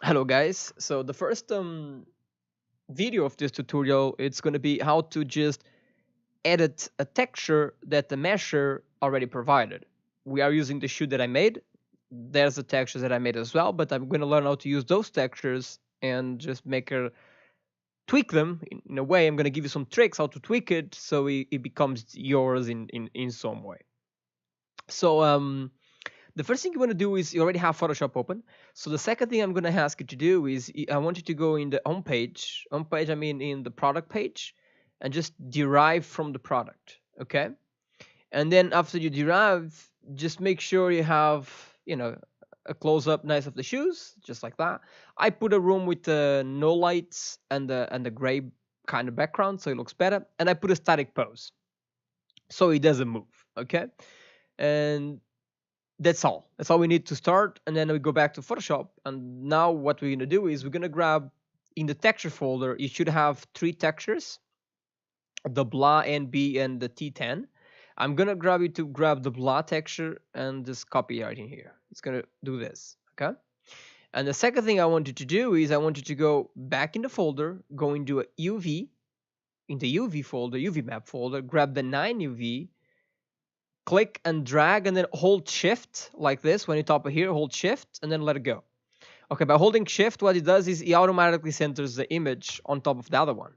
Hello guys. So the first video of this tutorial, it's going to be how to just edit a texture that the mesher already provided. We are using the shoe that I made. There's the textures that I made as well, but I'm going to learn how to use those textures and just make a tweak them in a way. I'm going to give you some tricks how to tweak it so it becomes yours in some way. So the first thing you want to do is you already have Photoshop open. So the second thing I'm going to ask you to do is I want you to go in the home page. Home page, I mean in the product page, and just derive from the product. Okay. And then after you derive, just make sure you have, you know, a close up nice of the shoes, just like that. I put a room with no lights and the gray kind of background, so it looks better. And I put a static pose, so it doesn't move. Okay. And that's all we need to start, and then we go back to Photoshop. And now what we're going to do is we're going to grab in the texture folder. You should have three textures: the blah NB and the T10. I'm going to grab you to grab the blah texture and just copy it in here. It's going to do this. Okay. And the second thing I want you to do is I want you to go back in the folder, go into a UV, in the UV folder, UV map folder, grab the 9UV, click and drag, and then hold shift like this. When you top it here, hold shift and then let it go. Okay, by holding shift, what it does is it automatically centers the image on top of the other one.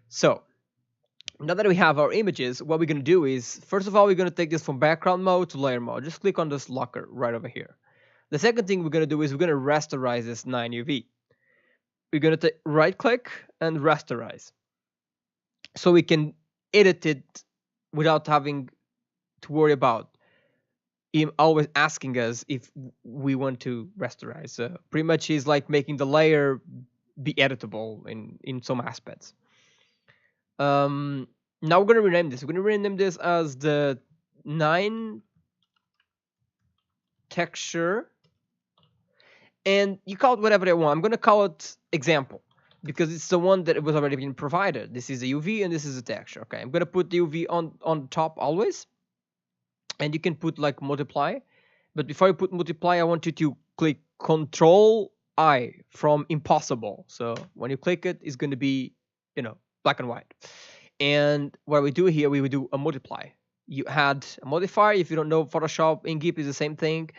So now that we have our images, what we're going to do is, first of all, we're going to take this from background mode to layer mode. Just click on this locker right over here. The second thing we're going to do is we're going to rasterize this 9UV. We're going to right click and rasterize, so we can edit it without having to worry about him always asking us if we want to rasterize. So pretty much he's like making the layer be editable in some aspects. Now we're gonna rename this. We're gonna rename this as the 9 texture, and you call it whatever you want. I'm gonna call it example because it's the one that was already been provided. This is the UV and this is the texture. Okay, I'm gonna put the UV on top always, and you can put like multiply. But before you put multiply, I want you to click Control I from impossible. So when you click it, it's going to be, black and white. And what we do here, we would do a multiply. You add a modifier. If you don't know Photoshop, in GIMP is the same thing.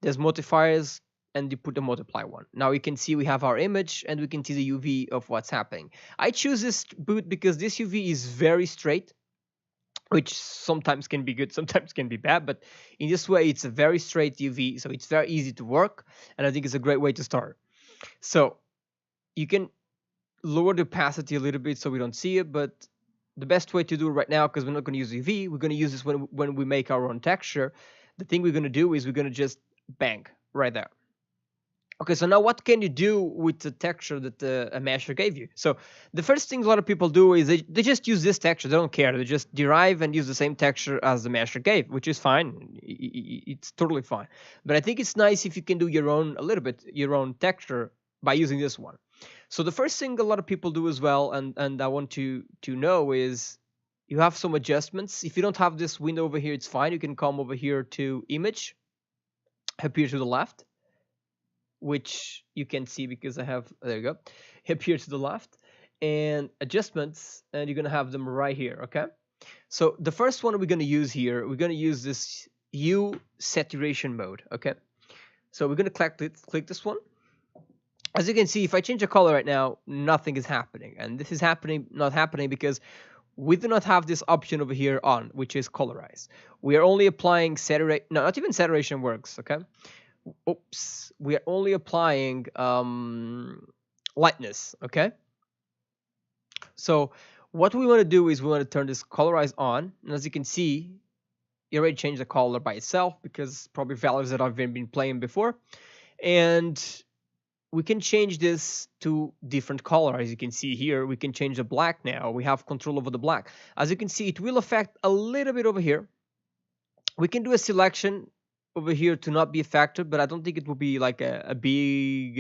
There's modifiers, and you put the multiply one. Now you can see we have our image, and we can see the UV of what's happening. I choose this boot because this UV is very straight, which sometimes can be good, sometimes can be bad, but in this way it's a very straight UV, so it's very easy to work, and I think it's a great way to start. So you can lower the opacity a little bit so we don't see it, but the best way to do it right now, because we're not going to use UV, we're going to use this when we make our own texture. The thing we're going to do is we're going to just bang right there. Okay, so now what can you do with the texture that the mesher gave you? So the first thing a lot of people do is they just use this texture. They don't care. They just derive and use the same texture as the mesher gave, which is fine. It's totally fine. But I think it's nice if you can do your own, a little bit, your own texture by using this one. So the first thing a lot of people do as well, and I want to know is you have some adjustments. If you don't have this window over here, it's fine. You can come over here to image, up here to the left, which you can see because I have, there you go, hip here to the left, and adjustments, and you're going to have them right here. Okay, so the first one we're going to use here, we're going to use this hue saturation mode. Okay, so we're going to click this one. As you can see, if I change the color right now, nothing is happening, and this is not happening because we do not have this option over here on, which is colorize. We are only applying saturation. No, not even saturation works. Okay, oops, we are only applying lightness. Okay, so what we want to do is we want to turn this colorize on, and as you can see, you already changed the color by itself because probably values that I've been playing before, and we can change this to different color. As you can see here, we can change the black. Now we have control over the black. As you can see, it will affect a little bit over here. We can do a selection over here to not be a factor, but I don't think it will be like a big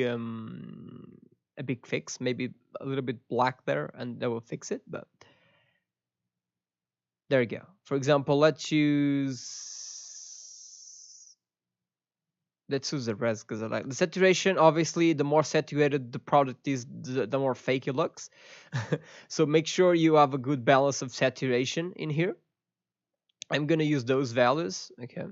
fix. Maybe a little bit black there, and that will fix it. But there you go. For example, let's choose let's choose the rest because I like the saturation. Obviously, the more saturated the product is, the more fake it looks. So make sure you have a good balance of saturation in here. I'm gonna use those values. Okay.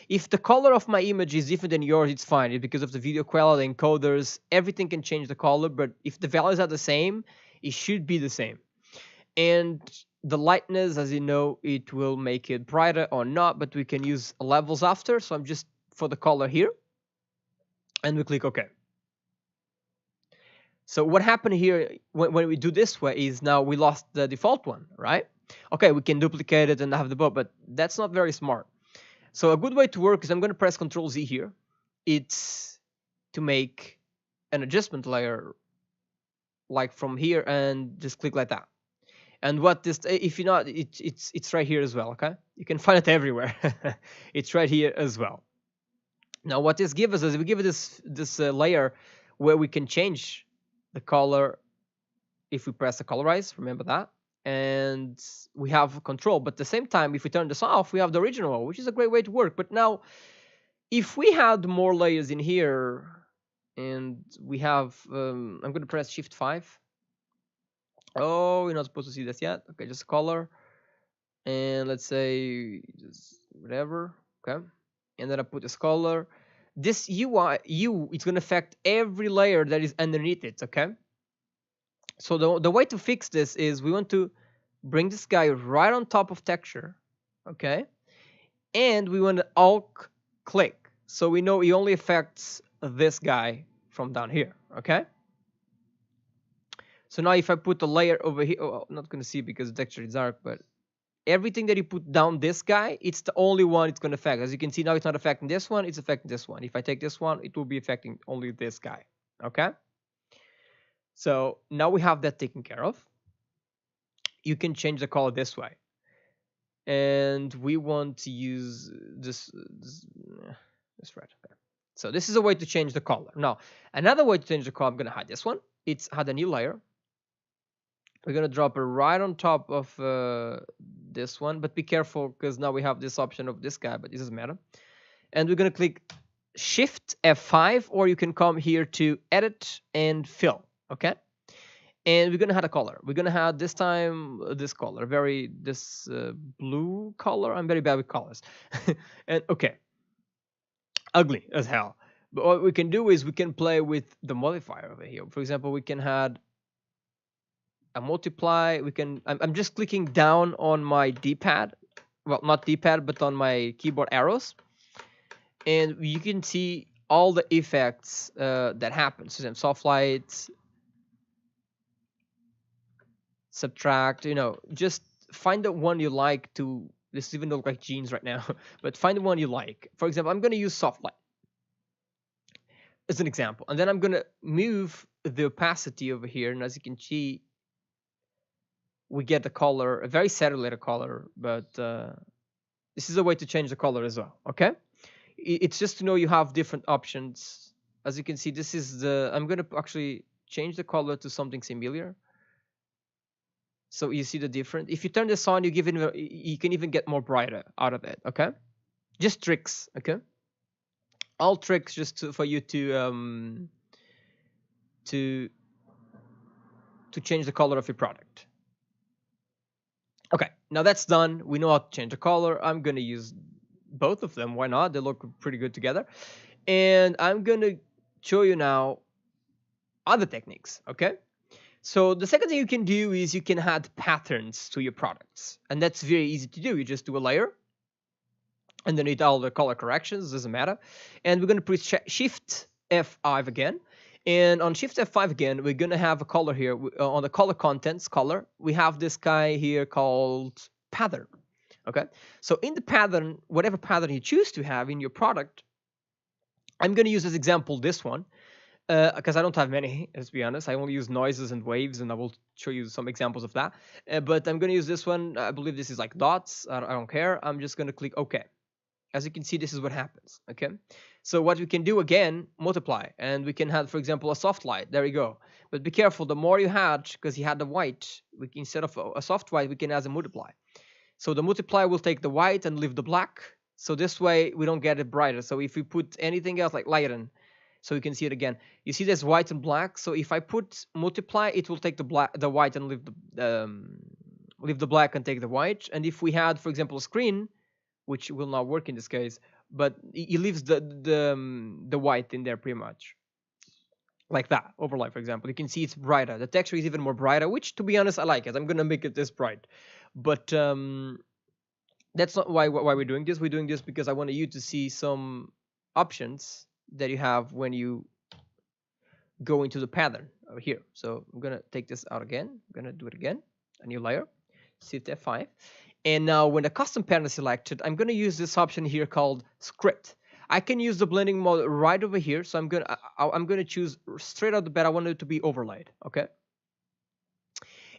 If the color of my image is different than yours, it's fine. It's because of the video quality encoders. Everything can change the color, but if the values are the same, it should be the same. And the lightness, as you know, it will make it brighter or not, but we can use levels after. So I'm just for the color here, and we click OK. So what happened here when we do this way is now we lost the default one, right? Okay, we can duplicate it and have the boat, but that's not very smart. So a good way to work is I'm going to press Ctrl Z here. It's to make an adjustment layer like from here and just click like that. And what this, if you're not, it's right here as well, okay? You can find it everywhere. It's right here as well. Now what this gives us is we give it this layer where we can change the color if we press the colorize, remember that? And we have control, but at the same time, if we turn this off, we have the original one, which is a great way to work. But now, if we had more layers in here, and we have, I'm going to press Shift 5. Oh, you're not supposed to see this yet. Okay, just color. And let's say, just whatever, okay? And then I put this color. This UI, it's going to affect every layer that is underneath it, okay? So the way to fix this is we want to bring this guy right on top of texture, okay? And we want to alt click. So we know he only affects this guy from down here, okay? So now if I put a layer over here, oh, I'm not going to see because the texture is dark, but everything that you put down this guy, it's the only one it's going to affect. As you can see now, it's not affecting this one, it's affecting this one. If I take this one, it will be affecting only this guy, okay? So now we have that taken care of. You can change the color this way. And we want to use this red. Okay. So this is a way to change the color. Now, another way to change the color, I'm going to hide this one. It's add a new layer. We're going to drop it right on top of this one. But be careful because now we have this option of this guy, but it doesn't matter. And we're going to click Shift F5, or you can come here to Edit and Fill. Okay, and we're gonna add a color. We're gonna add this time this color, this blue color. I'm very bad with colors. And okay, ugly as hell. But what we can do is we can play with the modifier over here. For example, we can add a multiply. We can. I'm just clicking down on my D-pad. Well, not D-pad, but on my keyboard arrows, and you can see all the effects that happen. So soft light, subtract, just find the one you like to, this even look like jeans right now, but find the one you like. For example, I'm going to use soft light as an example, and then I'm going to move the opacity over here, and as you can see, we get the color, a very saturated color, but this is a way to change the color as well, okay? It's just to know you have different options. As you can see, this is I'm going to actually change the color to something similar. So you see the difference. If you turn this on, you can even get more brighter out of it. Okay, just tricks. Okay, all tricks just for you to change the color of your product. Okay, now that's done. We know how to change the color. I'm gonna use both of them. Why not? They look pretty good together. And I'm gonna show you now other techniques. Okay. So the second thing you can do is you can add patterns to your products, and that's very easy to do. You just do a layer, underneath all the color corrections, doesn't matter, and we're going to press Shift F5 again, and on Shift F5 again, we're going to have a color here on the color contents color. We have this guy here called pattern. Okay, so in the pattern, whatever pattern you choose to have in your product, I'm going to use as example this one. Because I don't have many, let's be honest. I only use noises and waves, and I will show you some examples of that. But I'm going to use this one. I believe this is like dots. I don't care. I'm just going to click OK. As you can see, this is what happens. Okay. So what we can do again, multiply, and we can add, for example, a soft light. There we go. But be careful. The more you had, because you had the white, instead of a soft white, we can add a multiply. So the multiply will take the white and leave the black. So this way we don't get it brighter. So if we put anything else like lighten, so you can see it again. You see there's white and black. So if I put multiply, it will take the white and leave the black and take the white. And if we had, for example, a screen, which will not work in this case, but it leaves the white in there pretty much. Like that, overlay, for example. You can see it's brighter. The texture is even more brighter, which, to be honest, I like it. I'm gonna make it this bright. But that's not why we're doing this. We're doing this because I wanted you to see some options that you have when you go into the pattern over here. So I'm gonna take this out again. I'm gonna do it again, a new layer, Shift F5. And now when the custom pattern is selected, I'm gonna use this option here called script. I can use the blending mode right over here. So I'm gonna choose straight out the bat. I want it to be overlaid. Okay.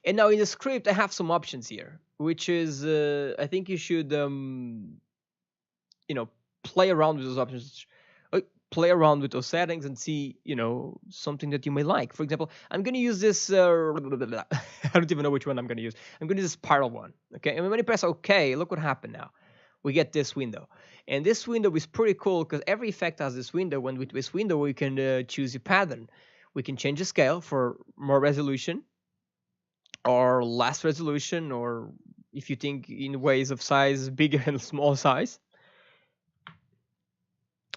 And now in the script, I have some options here, which is I think you should play around with those options, play around with those settings and see something that you may like. For example, I'm going to use this I don't even know which one I'm going to use. I'm going to use this spiral one. Okay, and when you press OK, look what happened now. We get this window, and this window is pretty cool because every effect has this window. And with this window we can choose a pattern. We can change the scale for more resolution or less resolution, or if you think in ways of size, bigger and small size.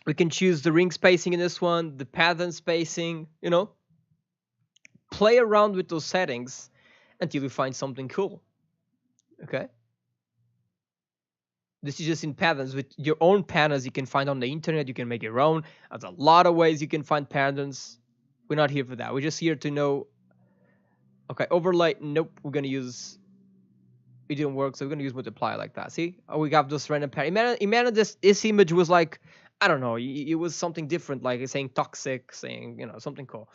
We can choose the ring spacing in this one, the pattern spacing, play around with those settings until you find something cool. Okay. This is just in patterns. With your own patterns you can find on the internet. You can make your own. There's a lot of ways you can find patterns. We're not here for that. We're just here to know. Okay, overlay. Nope. We're gonna use. It didn't work, so we're gonna use multiply like that. See? Oh, we got this random pattern. Imagine this image was like, I don't know. It was something different, like saying toxic, saying something cool.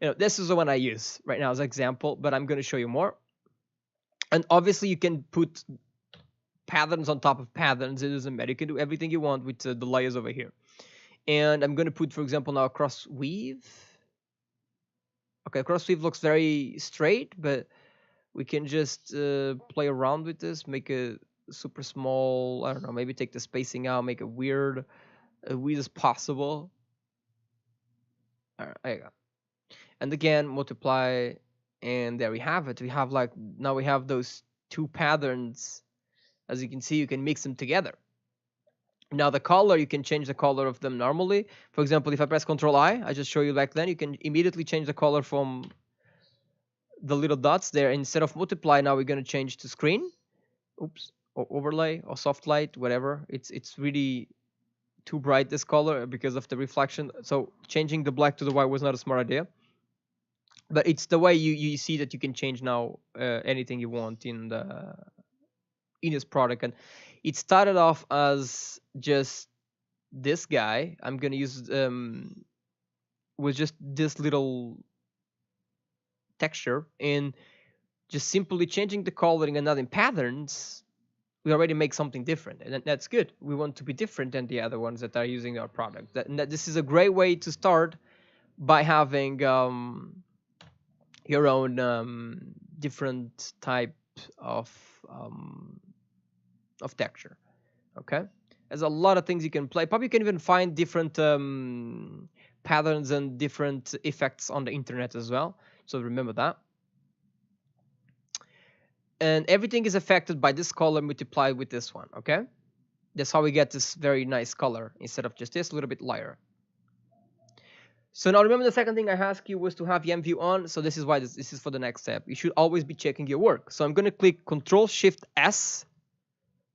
This is the one I use right now as an example, but I'm gonna show you more. And obviously, you can put patterns on top of patterns. It doesn't matter. You can do everything you want with the layers over here. And I'm gonna put, for example, now a cross weave. Okay, cross weave looks very straight, but we can just play around with this, make a super small. I don't know. Maybe take the spacing out, make it weird as possible. All right, there you go. And again, multiply, and there we have it. We have now we have those two patterns. As you can see, you can mix them together. Now the color, you can change the color of them normally. For example, if I press Ctrl I just show you back then, you can immediately change the color from the little dots there. Instead of multiply, now we're going to change to screen. Oops, or overlay or soft light, whatever. It's really too bright, this color, because of the reflection. So changing the black to the white was not a smart idea. But it's the way you see that you can change now anything you want in this product. And it started off as just this guy. I'm gonna use with just this little texture, and just simply changing the coloring and adding patterns, we already make something different, and that's good. We want to be different than the other ones that are using our product. This is a great way to start by having your own different type of texture. Okay, there's a lot of things you can play. Probably you can even find different patterns and different effects on the internet as well, so remember that. And everything is affected by this color multiplied with this one. Okay, that's how we get this very nice color instead of just this a little bit lighter. So now remember, the second thing I asked you was to have the imvu on. So this is why this is for the next step. You should always be checking your work. So I'm going to click Control Shift S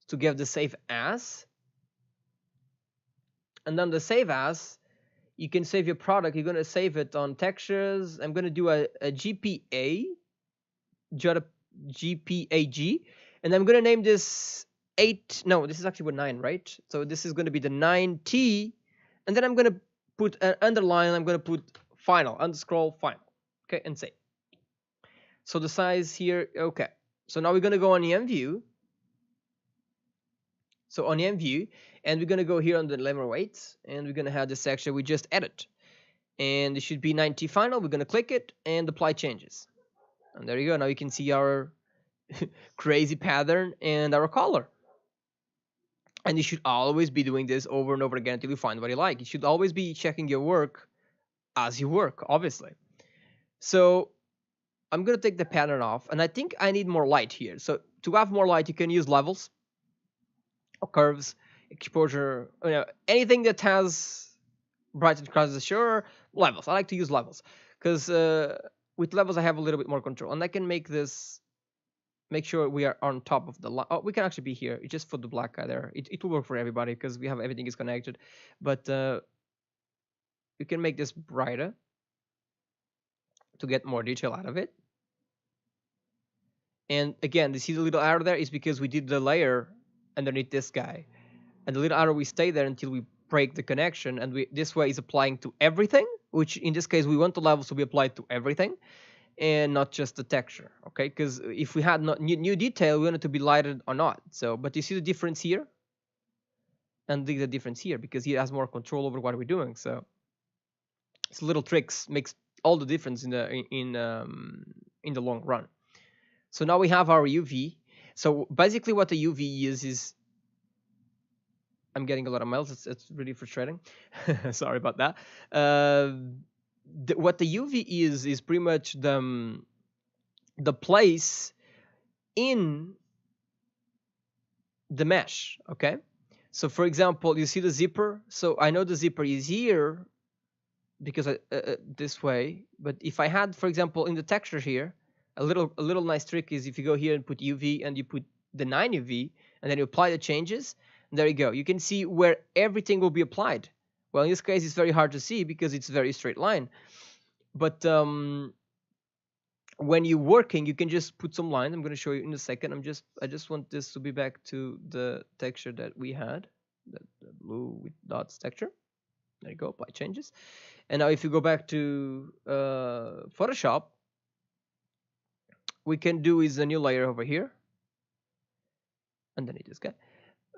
to give the save as. And then the save as, you can save your product. You're going to save it on textures. I'm going to do a GPA, GPAG, and I'm going to name this 8. No, this is actually 9, right? So this is going to be the 9T, and then I'm going to put an underline. I'm going to put final, underscroll final. Okay, and save. So the size here, okay. So now we're going to go on the imvu. So on the imvu, and we're going to go here on the lemma weights, and we're going to have the section we just added. And it should be 9T final. We're going to click it and apply changes. And there you go. Now you can see our crazy pattern and our color. And you should always be doing this over and over again until you find what you like. You should always be checking your work as you work, obviously. So I'm going to take the pattern off, and I think I need more light here. So to have more light, you can use levels or curves, exposure, anything that has bright contrast. Sure, levels. I like to use levels because with levels I have a little bit more control, and I can make this, make sure we are on top of the line. Oh, we can actually be here. You just put the black guy there. It will work for everybody because we have everything is connected. But you can make this brighter to get more detail out of it. And again, you see the little arrow there is because we did the layer underneath this guy. And the little arrow, we stay there until we break the connection. And this way is applying to everything, which in this case, we want the levels to be applied to everything and not just the texture, okay? Because if we had not new detail, we want it to be lighted or not. So, but you see the difference here? And the difference here, because he has more control over what we're doing. So, it's little tricks makes all the difference in the long run. So now we have our UV. So basically what the UV is I'm getting a lot of mails. It's really frustrating. Sorry about that. What the UV is pretty much the place in the mesh. Okay. So for example, you see the zipper. So I know the zipper is here because this way. But if I had, for example, in the texture here, a little nice trick is if you go here and put UV and you put the 9 UV and then you apply the changes, and there you go. You can see where everything will be applied. Well, in this case, it's very hard to see because it's a very straight line. But when you're working, you can just put some lines. I'm going to show you in a second. I just want this to be back to the texture that we had, the blue with dots texture. There you go. Apply changes. And now if you go back to Photoshop, we can do is a new layer over here underneath this guy,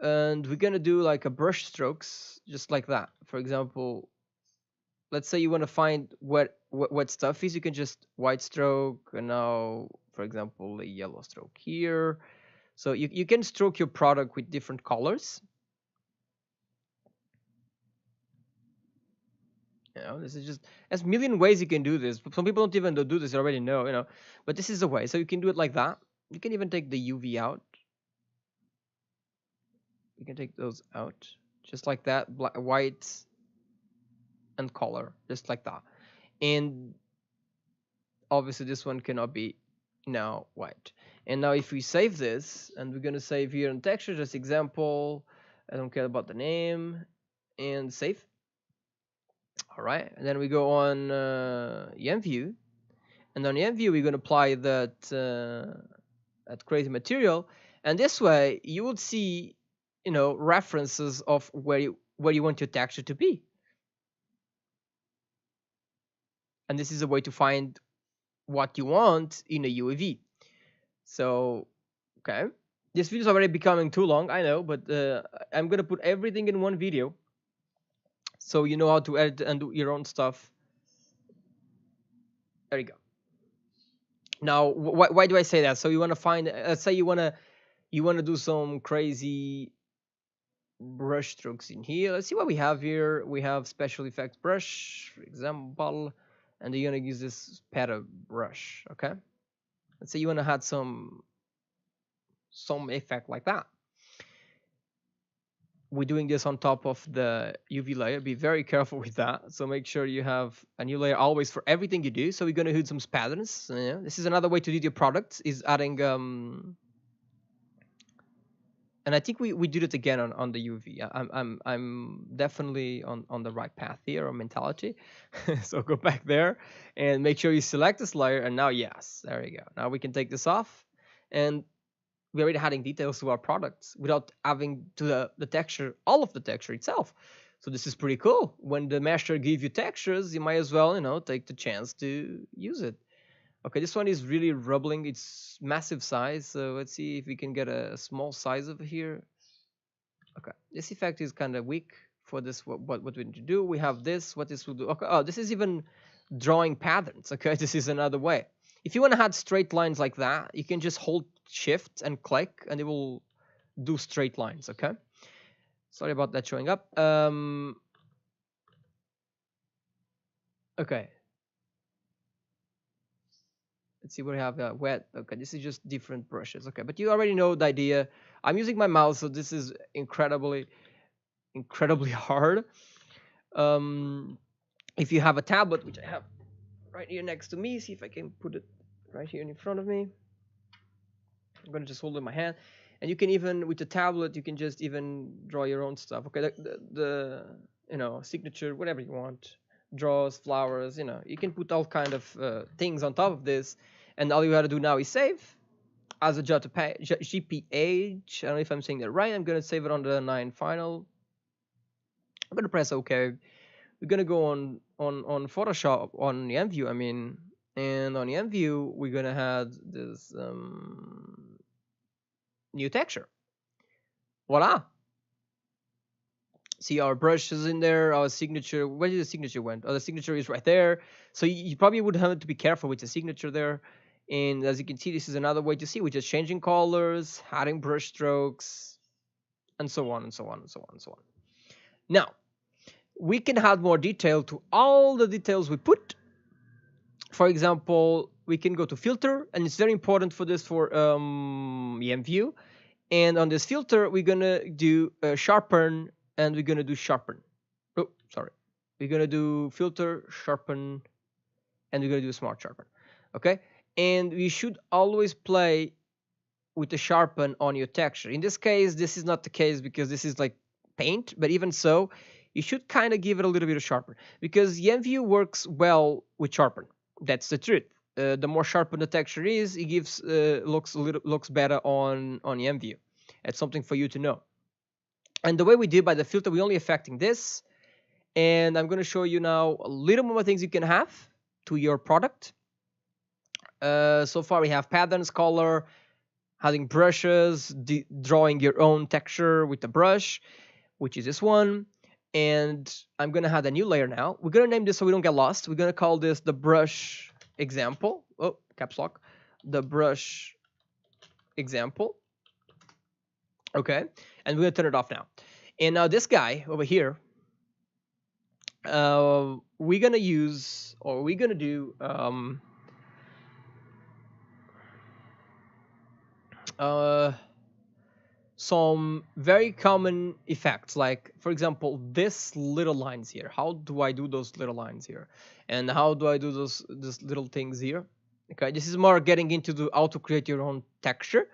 and we're gonna do like a brush strokes just like that. For example, let's say you want to find what stuff is, you can just white stroke, and now for example a yellow stroke here. So you can stroke your product with different colors. This is just, there's a million ways you can do this. Some people don't even do this, already know, but this is a way. So you can do it like that. You can even take the UV out. You can take those out just like that, black, white and color, just like that. And obviously this one cannot be now white. And now if we save this, and we're going to save here in texture, just example, I don't care about the name, and save. All right, and then we go on imvu, and on imvu we're going to apply that crazy material, and this way you will see references of where you want your texture to be. And this is a way to find what you want in a UAV. So okay, this video is already becoming too long, I know, but I'm going to put everything in one video so you know how to edit and do your own stuff. There you go. Now, why do I say that? So you want to find, let's say you want to do some crazy brush strokes in here. Let's see what we have here. We have special effects brush, for example, and you're going to use this pattern brush, okay? Let's say you want to add some effect like that. We're doing this on top of the UV layer. Be very careful with that. So make sure you have a new layer always for everything you do. So we're going to use some patterns. This is another way to do your products, is adding and I think we did it again on the UV. I'm definitely on the right path here, or mentality. So go back there and make sure you select this layer, and now yes, there you go. Now we can take this off, and we're already adding details to our products without having to the texture, all of the texture itself. So this is pretty cool. When the mesher gives you textures, you might as well, take the chance to use it. Okay, this one is really rubbling. It's massive size. So let's see if we can get a small size over here. Okay, this effect is kind of weak for this. What we need to do? We have this. What this will do? Okay, oh, this is even drawing patterns. Okay, this is another way. If you want to add straight lines like that, you can just hold Shift and click, and it will do straight lines. Okay, Sorry about that showing up. Okay. Let's see what we have. Wet. Okay, this is just different brushes. Okay, but you already know the idea. I'm using my mouse, so this is incredibly hard. Um, if you have a tablet, which I have right here next to me, see if I can put it right here in front of me. I'm gonna just hold it in my hand, and you can even with the tablet, you can just even draw your own stuff. Okay, the signature, whatever you want, draws, flowers. You can put all kind of things on top of this, and all you gotta do now is save as a GPH. I don't know if I'm saying that right. I'm gonna save it on the 9 final. I'm gonna press OK. We're gonna go on Photoshop on the imvu. I mean, and on the imvu we're gonna have this new texture. Voila! See our brushes in there, our signature. Where did the signature went? Oh, the signature is right there. So you probably would have to be careful with the signature there. And as you can see, this is another way to see, which is changing colors, adding brush strokes, and so on and so on and so on and so on. Now, we can add more detail to all the details we put. For example, we can go to filter, and it's very important for this for imvu. And on this filter, we're gonna do sharpen, and we're gonna do sharpen. Oh, sorry. We're gonna do filter, sharpen, and we're gonna do smart sharpen. Okay, and we should always play with the sharpen on your texture. In this case, this is not the case because this is like paint, but even so, you should kind of give it a little bit of sharpen because imvu works well with sharpen. That's the truth. The more sharpened the texture is, it gives looks better on imvu. It's something for you to know. And the way we did by the filter, we're only affecting this. And I'm going to show you now a little more things you can have to your product. So far we have patterns, color, adding brushes, drawing your own texture with the brush, which is this one. And I'm going to add a new layer now. We're going to name this so we don't get lost. We're going to call this the brush example. Oh, caps lock. The brush example. Okay. And we're going to turn it off now. And now this guy over here, we're going to use, or we're going to do, some very common effects, like for example this little lines here. How do I do those little lines here, and how do I do those little things here? Okay, this is more getting into the how to create your own texture.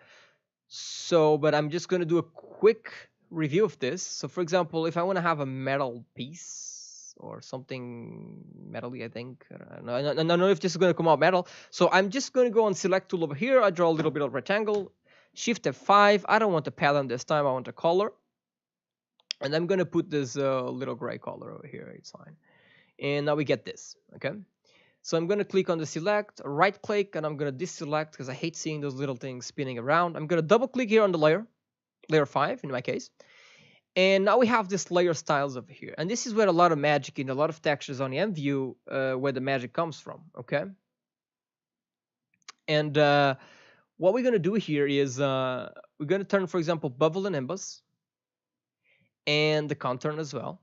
So but I'm just going to do a quick review of this. So for example, if I want to have a metal piece or something metally, I think I don't know if this is going to come out metal, so I'm just going to go on select tool over here. I draw a little bit of rectangle, Shift F5. I don't want the pattern this time. I want a color. And I'm going to put this little gray color over here. It's fine. And now we get this. Okay. So I'm going to click on the select, right click, and I'm going to deselect because I hate seeing those little things spinning around. I'm going to double click here on the layer 5 in my case. And now we have this layer styles over here. And this is where a lot of magic and a lot of textures on the imvu, where the magic comes from. Okay. And what we're going to do here is we're going to turn, for example, bevel and emboss and the contour as well.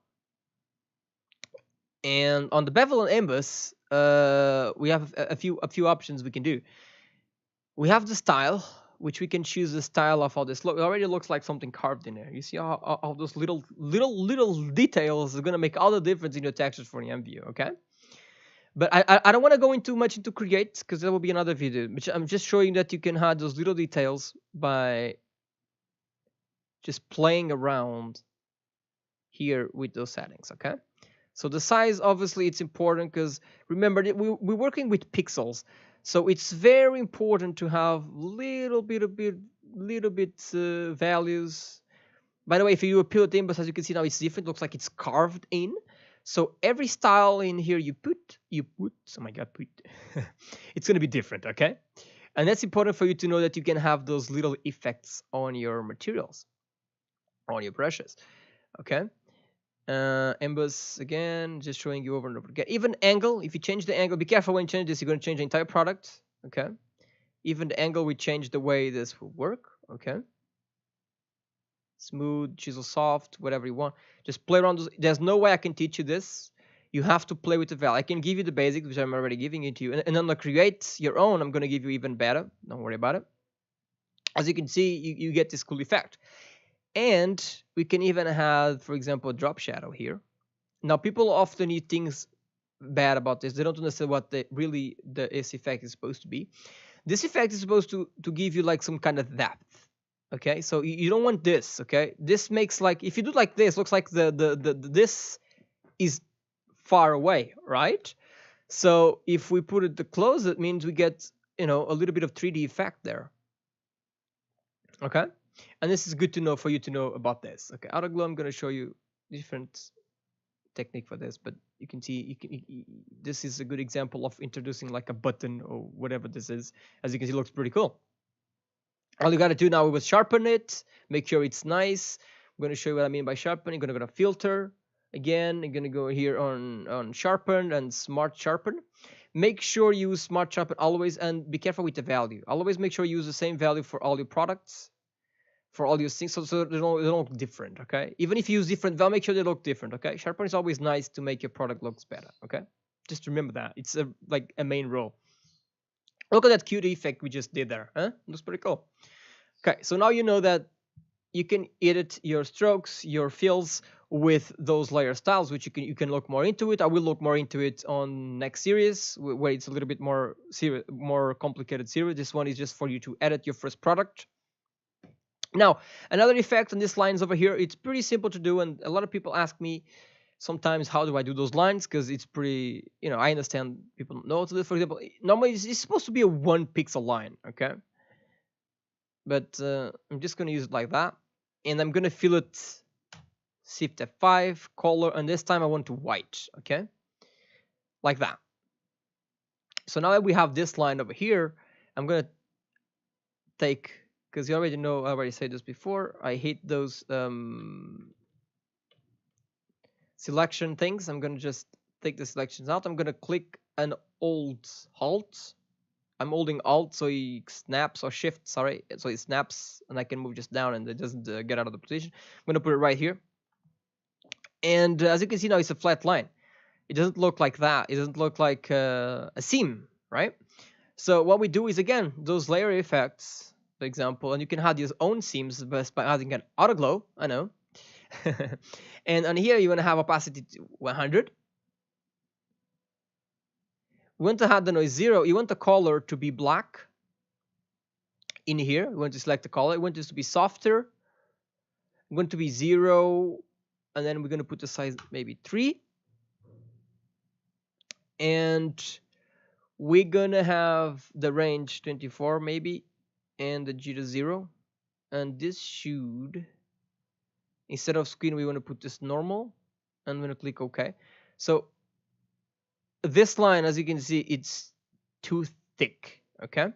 And on the bevel and emboss, we have a few options we can do. We have the style, which we can choose the style of all this. Look, it already looks like something carved in there. You see how those little details are going to make all the difference in your textures for the imvu. Okay. But I don't want to go into much into create because that will be another video. Which I'm just showing that you can have those little details by just playing around here with those settings. Okay. So the size, obviously, it's important because remember we're working with pixels, so it's very important to have little bit values. By the way, if you do a pilot input, as you can see now, it's different. It looks like it's carved in. So every style in here you put, oh my god, it's going to be different, okay? And that's important for you to know that you can have those little effects on your materials, on your brushes, okay? Emboss, again, just showing you over and over again. Even angle, if you change the angle, be careful when you change this, you're going to change the entire product, okay? Even the angle, we change the way this will work, okay? smooth, chisel soft, whatever you want. Just play around. There's no way I can teach you this. You have to play with the value. I can give you the basics, which I'm already giving it to you, and then to create your own, I'm going to give you even better. Don't worry about it. As you can see, you get this cool effect. And we can even have, for example, a drop shadow here. Now, people often need things bad about this. They don't understand what this effect is supposed to be. This effect is supposed to give you like some kind of depth. Okay, so you don't want this. Okay, this makes like, if you do like this, looks like this is far away, right? So if we put it to close, it means we get, a little bit of 3D effect there. Okay, and this is good to know for you to know about this. Okay, outer glow, I'm going to show you different technique for this, but you can see this is a good example of introducing like a button or whatever this is. As you can see, it looks pretty cool. All you got to do now is sharpen it, make sure it's nice. I'm going to show you what I mean by sharpen. You're going to go to filter again. You're going to go here on sharpen and smart sharpen. Make sure you use smart sharpen always, and be careful with the value. Always make sure you use the same value for all your products, for all your things, so they don't look different. Okay, even if you use different value, make sure they look different. Okay, sharpen is always nice to make your product looks better. Okay, just remember that it's like a main role. Look at that cute effect we just did there, huh? Looks pretty cool. Okay, so now you know that you can edit your strokes, your fills with those layer styles, which you can look more into it. I will look more into it on next series, where it's a little bit more complicated series. This one is just for you to edit your first product. Now, another effect on these lines over here, it's pretty simple to do, and a lot of people ask me sometimes, how do I do those lines? Because it's pretty, I understand people know how to do it. For example, normally it's supposed to be a 1 pixel line, okay? But I'm just going to use it like that. And I'm going to fill it Shift F5, color, and this time I want to white, okay? Like that. So now that we have this line over here, I'm going to take, because you already know, I already said this before, I hate those selection things. I'm going to just take the selections out. I'm going to click an Alt. I'm holding Alt so he snaps, or Shift, sorry, so he snaps, and I can move just down and it doesn't get out of the position. I'm going to put it right here. And as you can see now, it's a flat line. It doesn't look like that. It doesn't look like a seam, right? So what we do is, again, those layer effects, for example, and you can have your own seams by adding an auto glow, I know. And on here, you want to have opacity to 100. We want to have the noise 0. You want the color to be black in here. We want to select the color. We want this to be softer. We want to be 0. And then we're going to put the size maybe 3. And we're going to have the range 24 maybe. And the G to 0. And this should, instead of screen, we want to put this normal. And I'm going to click OK. So this line, as you can see, it's too thick, okay?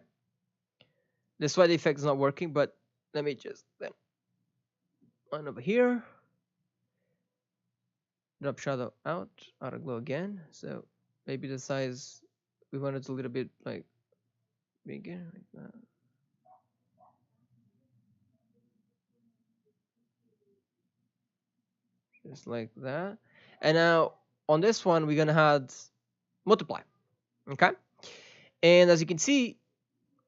That's why the effect is not working, but let me just then line over here. Drop shadow out, auto glow again. So maybe the size, we want it a little bit like bigger, like that. Just like that. And now on this one, we're gonna add multiply, okay? And as you can see,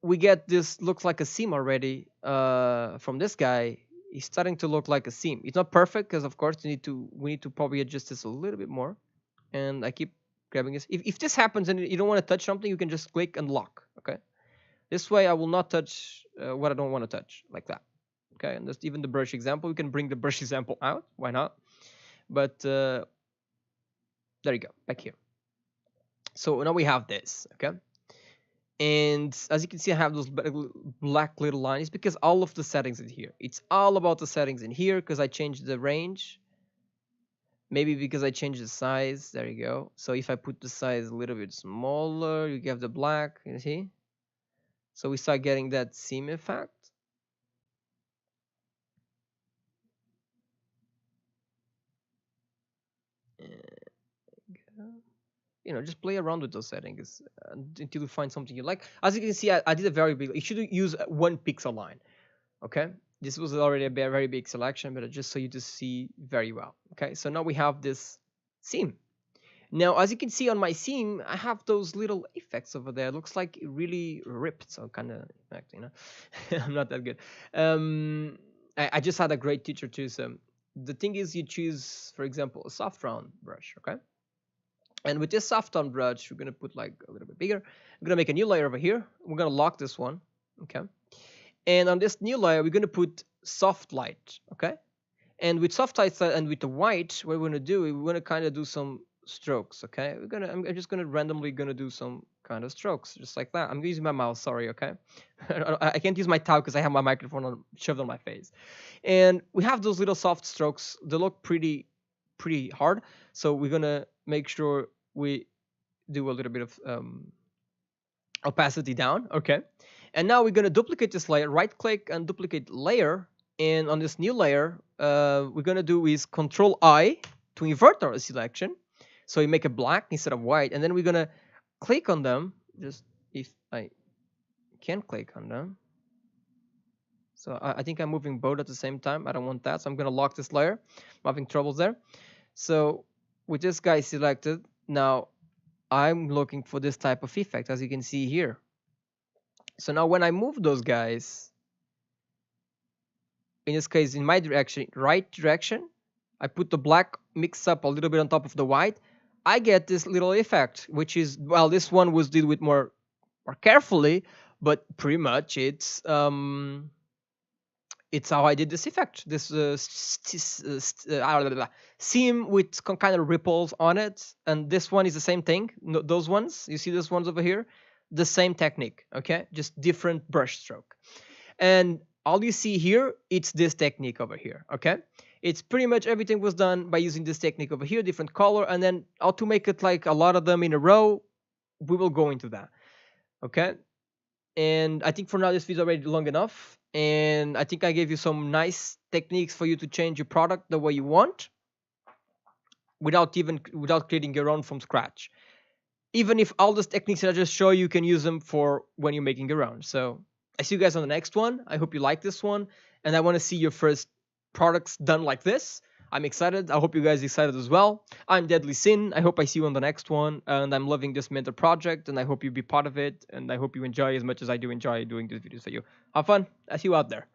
we get this looks like a seam already from this guy. He's starting to look like a seam. It's not perfect because, of course, we need to probably adjust this a little bit more. And I keep grabbing this. If this happens and you don't want to touch something, you can just click and lock, okay? This way I will not touch what I don't want to touch, like that. Okay, and that's even the brush example. We can bring the brush example out. Why not? But there you go, back here. So now we have this, okay? And as you can see, I have those black little lines because all of the settings in here. It's all about the settings in here because I changed the range. Maybe because I changed the size. There you go. So if I put the size a little bit smaller, you get the black, you see? So we start getting that seam effect. Just play around with those settings until you find something you like. As you can see, I did a very big, you should use 1 pixel line, okay? This was already a very big selection, but just so you to see very well. Okay, so now we have this seam. Now, as you can see on my seam, I have those little effects over there. It looks like it really ripped, so kind of effect, you know. I'm not that good. I just had a great teacher too. So the thing is, you choose, for example, a soft round brush, okay? And with this soft round brush, we're gonna put like a little bit bigger. I'm gonna make a new layer over here. We're gonna lock this one, okay? And on this new layer, we're gonna put soft light, okay? And with soft light and with the white, what we're gonna do, we're gonna kind of do some strokes, okay? I'm just gonna randomly gonna do some kind of strokes, just like that. I'm using my mouse, sorry, okay? I can't use my tab because I have my microphone shoved on my face. And we have those little soft strokes. They look pretty hard, so we're gonna make sure we do a little bit of opacity down, okay? And now we're gonna duplicate this layer, right click and duplicate layer. And on this new layer, we're gonna do is Control I to invert our selection. So you make it black instead of white. And then we're gonna click on them. Just if I can click on them. So I think I'm moving both at the same time. I don't want that. So I'm gonna lock this layer. I'm having troubles there. So with this guy selected, now I'm looking for this type of effect, as you can see here. So now when I move those guys, in this case, in my direction, right direction, I put the black mix up a little bit on top of the white, I get this little effect, which is, well, this one was did with more carefully, but pretty much it's how I did this effect. This seam with kind of ripples on it, and this one is the same thing. Those ones, you see those ones over here, the same technique, okay, just different brush stroke. And all you see here, it's this technique over here, okay? It's pretty much everything was done by using this technique over here, different color, and then how to make it like a lot of them in a row, we will go into that, okay? And I think for now this video is already long enough, and I think I gave you some nice techniques for you to change your product the way you want without creating your own from scratch. Even if all those techniques that I just show you can use them for when you're making your own. So I see you guys on the next one. I hope you like this one, and I want to see your first products done like this. I'm excited. I hope you guys are excited as well. I'm Deadly Sin. I hope I see you on the next one, and I'm loving this mentor project, and I hope you be part of it, and I hope you enjoy as much as I do enjoy doing these videos for you. Have fun. I see you out there.